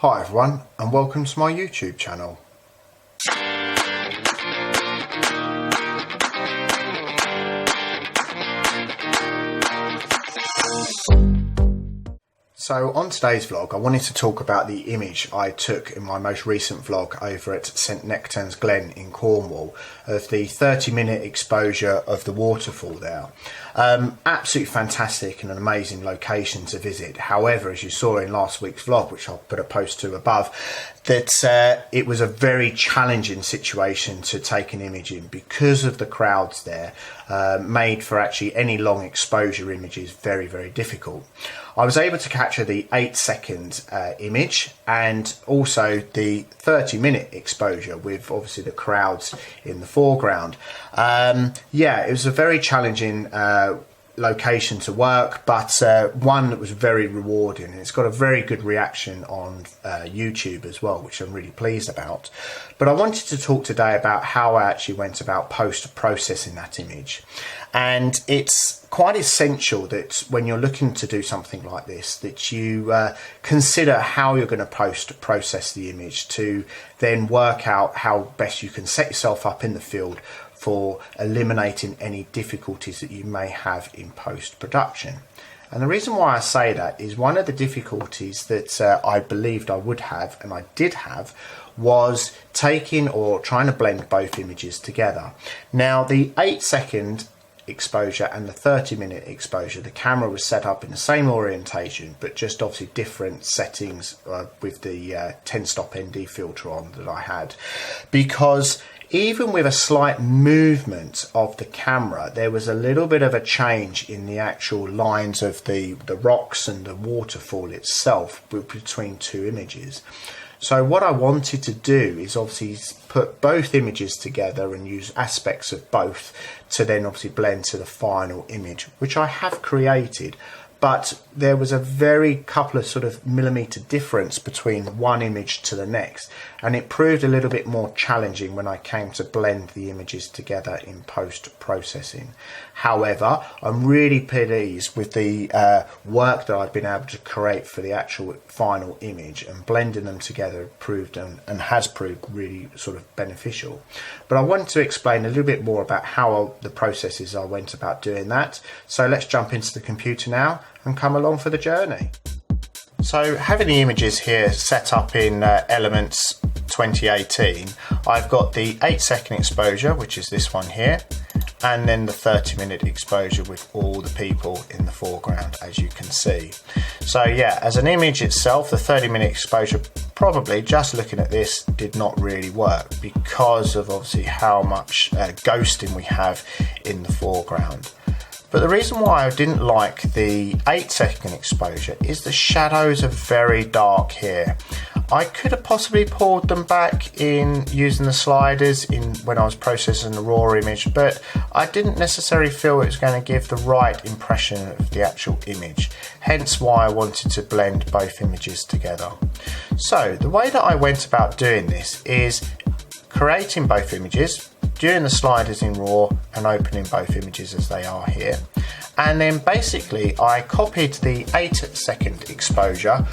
Hi everyone, and welcome to my YouTube channel. So on today's vlog I wanted to talk about the image I took in my most recent vlog over at St Nectan's Glen in Cornwall of the 30-minute exposure of the waterfall there. Absolutely fantastic and an amazing location to visit. However, as you saw in last week's vlog, which I'll put a post to above, that it was a very challenging situation to take an image in because of the crowds there. Made for actually any long exposure images very, very difficult. I was able to capture the 8-second image and also the 30-minute exposure with obviously the crowds in the foreground. Yeah, it was a very challenging location to work, but one that was very rewarding, and it's got a very good reaction on YouTube as well, which I'm really pleased about. But I wanted to talk today about how I actually went about post-processing that image. And it's quite essential that when you're looking to do something like this, that you consider how you're going to post-process the image to then work out how best you can set yourself up in the field for eliminating any difficulties that you may have in post-production. And the reason why I say that is one of the difficulties that I believed I would have, and I did have, was taking or trying to blend both images together. Now the 8-second exposure and the 30-minute exposure, the camera was set up in the same orientation, but just obviously different settings with the 10-stop ND filter on that I had, because even with a slight movement of the camera, there was a little bit of a change in the actual lines of the rocks and the waterfall itself between two images. So what I wanted to do is obviously put both images together and use aspects of both to then obviously blend to the final image, which I have created. But there was a very couple of sort of millimeter difference between one image to the next, and it proved a little bit more challenging when I came to blend the images together in post-processing. However, I'm really pleased with the work that I've been able to create for the actual final image, and blending them together proved and has proved really sort of beneficial. But I wanted to explain a little bit more about how the processes I went about doing that. So let's jump into the computer now and come along for the journey. So having the images here set up in Elements 2018, I've got the 8-second exposure, which is this one here, and then the 30-minute exposure with all the people in the foreground, as you can see. So yeah, as an image itself, the 30-minute exposure, probably just looking at this, did not really work because of obviously how much ghosting we have in the foreground. But the reason why I didn't like the 8-second exposure is the shadows are very dark here. I could have possibly pulled them back in using the sliders when I was processing the raw image, but I didn't necessarily feel it was going to give the right impression of the actual image. Hence why I wanted to blend both images together. So the way that I went about doing this is creating both images, doing the sliders in RAW and opening both images as they are here. And then basically I copied the 8-second exposure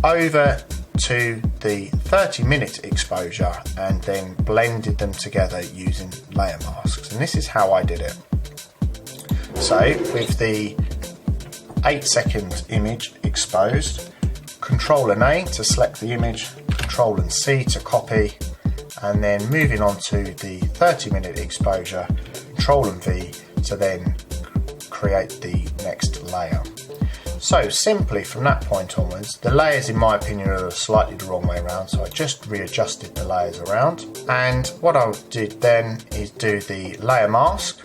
over to the 30-minute exposure and then blended them together using layer masks. And this is how I did it. So with the 8-second image exposed, Control and A to select the image, Control and C to copy, and then moving on to the 30-minute exposure, Control and V to then create the next layer. So simply from that point onwards, the layers in my opinion are slightly the wrong way around, so I just readjusted the layers around. And what I did then is do the layer mask,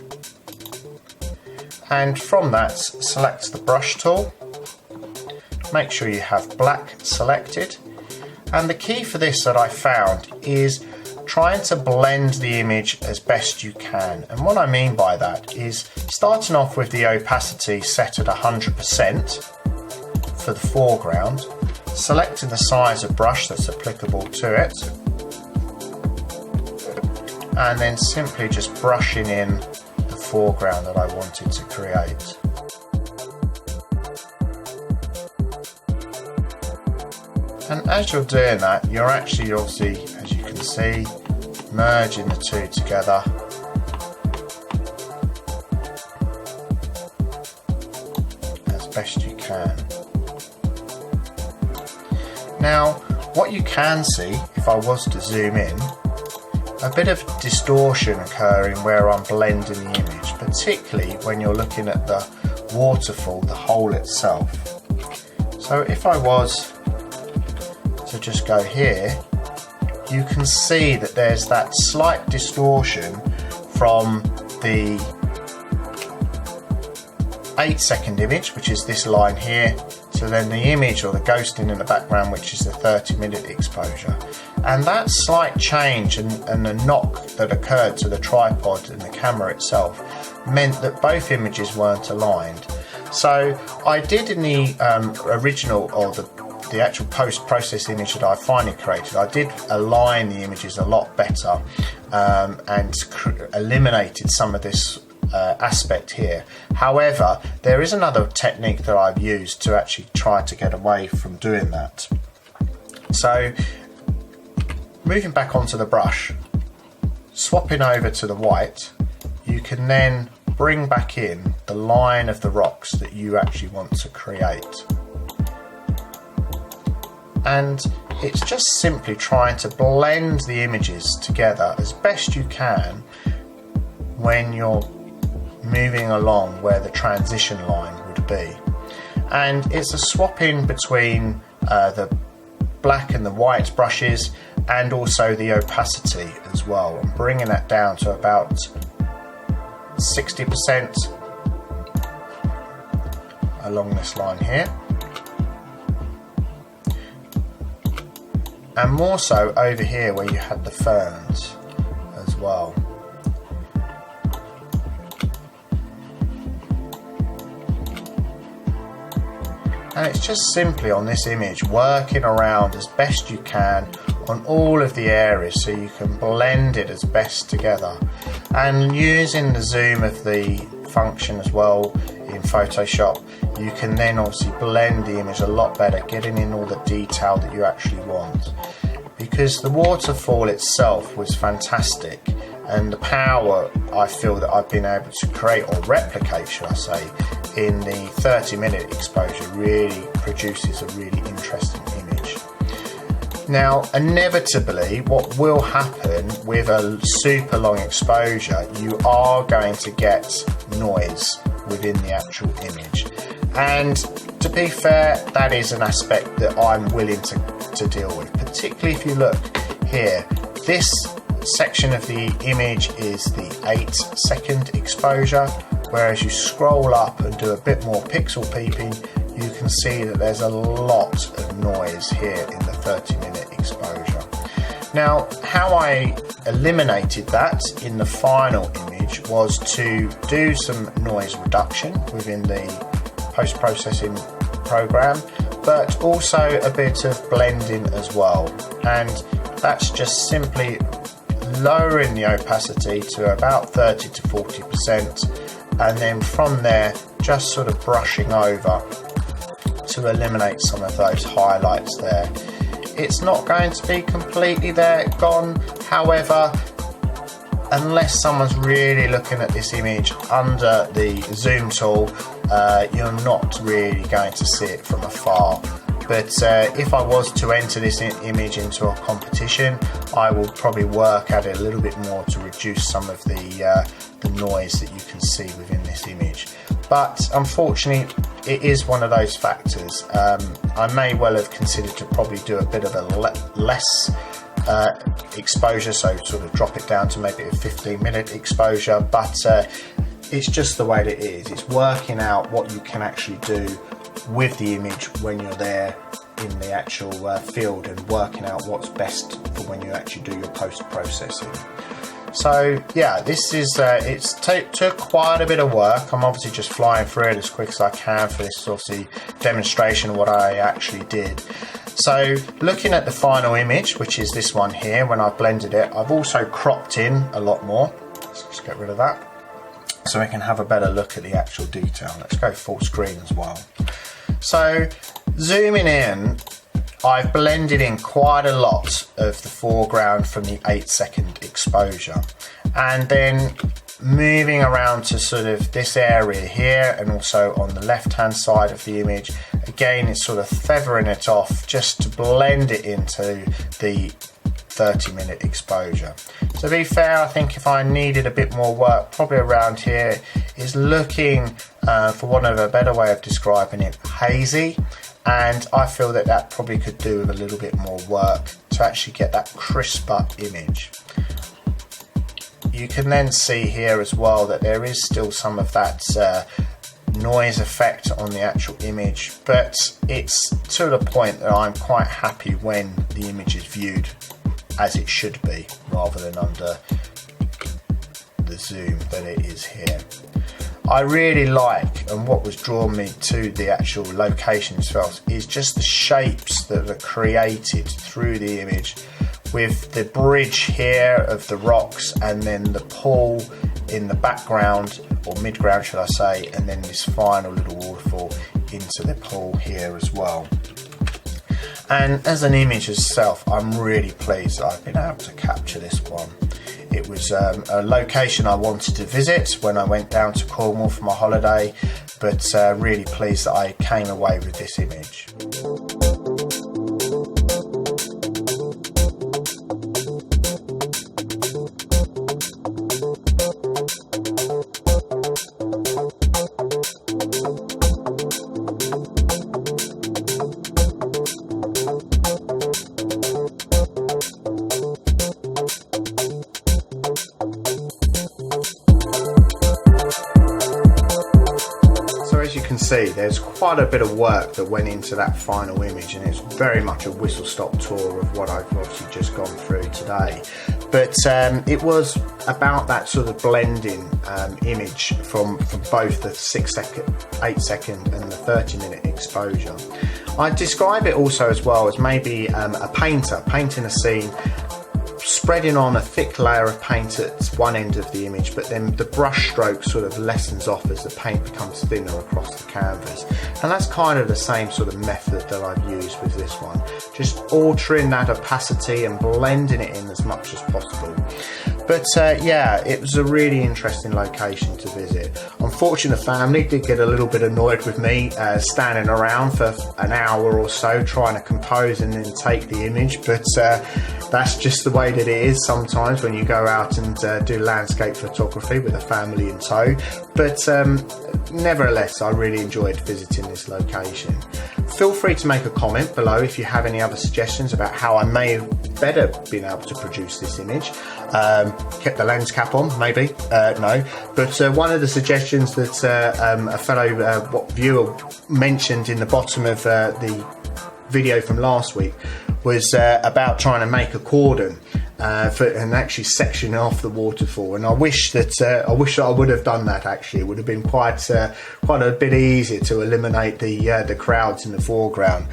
and from that select the brush tool, make sure you have black selected, and the key for this that I found is trying to blend the image as best you can. And what I mean by that is starting off with the opacity set at 100% for the foreground, selecting the size of brush that's applicable to it, and then simply just brushing in the foreground that I wanted to create. And as you're doing that, you're actually obviously, as you can see, merging the two together. As best you can. Now, what you can see, if I was to zoom in, a bit of distortion occurring where I'm blending the image, particularly when you're looking at the waterfall, the hole itself. So if I was to just go here, you can see that there's that slight distortion from the 8-second image, which is this line here, to then the image or the ghosting in the background, which is the 30-minute exposure. And that slight change and the knock that occurred to the tripod and the camera itself meant that both images weren't aligned. So I did in the original, or the actual post-process image that I finally created, I did align the images a lot better and eliminated some of this aspect here. However, there is another technique that I've used to actually try to get away from doing that. So moving back onto the brush, swapping over to the white, you can then bring back in the line of the rocks that you actually want to create. And it's just simply trying to blend the images together as best you can when you're moving along where the transition line would be. And it's a swapping between the black and the white brushes, and also the opacity as well, and bringing that down to about 60% along this line here, and more so over here where you had the ferns as well. And it's just simply on this image working around as best you can on all of the areas so you can blend it as best together, and using the zoom of the function as well in Photoshop, you can then obviously blend the image a lot better, getting in all the detail that you actually want. Because the waterfall itself was fantastic, and the power I feel that I've been able to create, or replicate should I say, in the 30-minute exposure really produces a really interesting image. Now, inevitably, what will happen with a super long exposure, you are going to get noise within the actual image. And to be fair, that is an aspect that I'm willing to deal with, particularly if you look here. This section of the image is the 8-second exposure, whereas you scroll up and do a bit more pixel peeping, you can see that there's a lot of noise here in the 30-minute exposure. Now, how I eliminated that in the final image was to do some noise reduction within the post-processing program, but also a bit of blending as well. And that's just simply lowering the opacity to about 30 to 40%, and then from there just sort of brushing over to eliminate some of those highlights there. It's not going to be completely gone, however, unless someone's really looking at this image under the zoom tool, you're not really going to see it from afar. But if I was to enter this image into a competition, I will probably work at it a little bit more to reduce some of the noise that you can see within this image. But unfortunately, it is one of those factors. I may well have considered to probably do a bit of a less exposure, so sort of drop it down to maybe a 15-minute exposure, but it's just the way that it is. It's working out what you can actually do with the image when you're there in the actual field, and working out what's best for when you actually do your post-processing. So yeah, this is took quite a bit of work. I'm obviously just flying through it as quick as I can for this obviously demonstration of what I actually did. So looking at the final image, which is this one here, when I've blended it, I've also cropped in a lot more. Let's just get rid of that so we can have a better look at the actual detail. Let's go full screen as well. So zooming in, I've blended in quite a lot of the foreground from the 8-second exposure, and then moving around to sort of this area here, and also on the left hand side of the image. Again, it's sort of feathering it off just to blend it into the 30-minute exposure. To be fair, I think if I needed a bit more work, probably around here is looking, for want of a better way of describing it, hazy, and I feel that that probably could do with a little bit more work to actually get that crisper image. You can then see here as well that there is still some of that noise effect on the actual image, but it's to the point that I'm quite happy when the image is viewed as it should be, rather than under the zoom that it is here. I really like, and what was drawn me to the actual location itself, is just the shapes that are created through the image, with the bridge here of the rocks, and then the pool in the background, or midground should I say, and then this final little waterfall into the pool here as well. And as an image itself, I'm really pleased that I've been able to capture this one. It was a location I wanted to visit when I went down to Cornwall for my holiday, but really pleased that I came away with this image. See, there's quite a bit of work that went into that final image, and it's very much a whistle-stop tour of what I've obviously just gone through today. But it was about that sort of blending image from both the 6-second, 8-second and the 30-minute exposure. I describe it also as well as maybe a painter painting a scene, spreading on a thick layer of paint at one end of the image, but then the brush stroke sort of lessens off as the paint becomes thinner across the canvas. And that's kind of the same sort of method that I've used with this one, just altering that opacity and blending it in as much as possible. But yeah, it was a really interesting location to visit. Unfortunately, the family did get a little bit annoyed with me standing around for an hour or so trying to compose and then take the image, but that's just the way that it is sometimes when you go out and do landscape photography with a family in tow. But nevertheless, I really enjoyed visiting this location. Feel free to make a comment below if you have any other suggestions about how I may have better been able to produce this image. Kept the lens cap on, maybe, no. But one of the suggestions that a fellow viewer mentioned in the bottom of the video from last week was about trying to make a cordon and actually section off the waterfall, and I wish that I would have done that. Actually, it would have been quite a bit easier to eliminate the crowds in the foreground.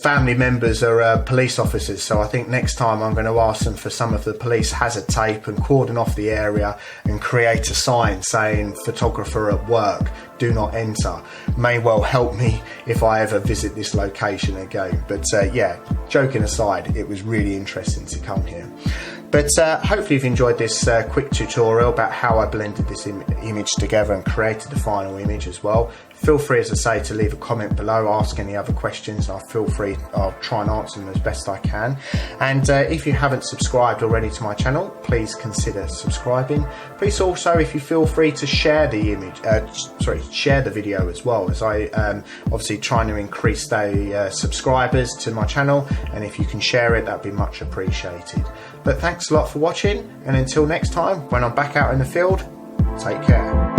Family members are police officers, so I think next time I'm going to ask them for some of the police hazard tape and cordon off the area and create a sign saying photographer at work, do not enter. May well help me if I ever visit this location again. But yeah, joking aside, it was really interesting to come here. But hopefully you've enjoyed this quick tutorial about how I blended this image together and created the final image as well. Feel free, as I say, to leave a comment below, ask any other questions. I'll try and answer them as best I can. And if you haven't subscribed already to my channel, please consider subscribing. Please also, if you feel free to share the share the video as well, as I obviously trying to increase the subscribers to my channel, and if you can share it, that'd be much appreciated. But thanks a lot for watching, and until next time, when I'm back out in the field, take care.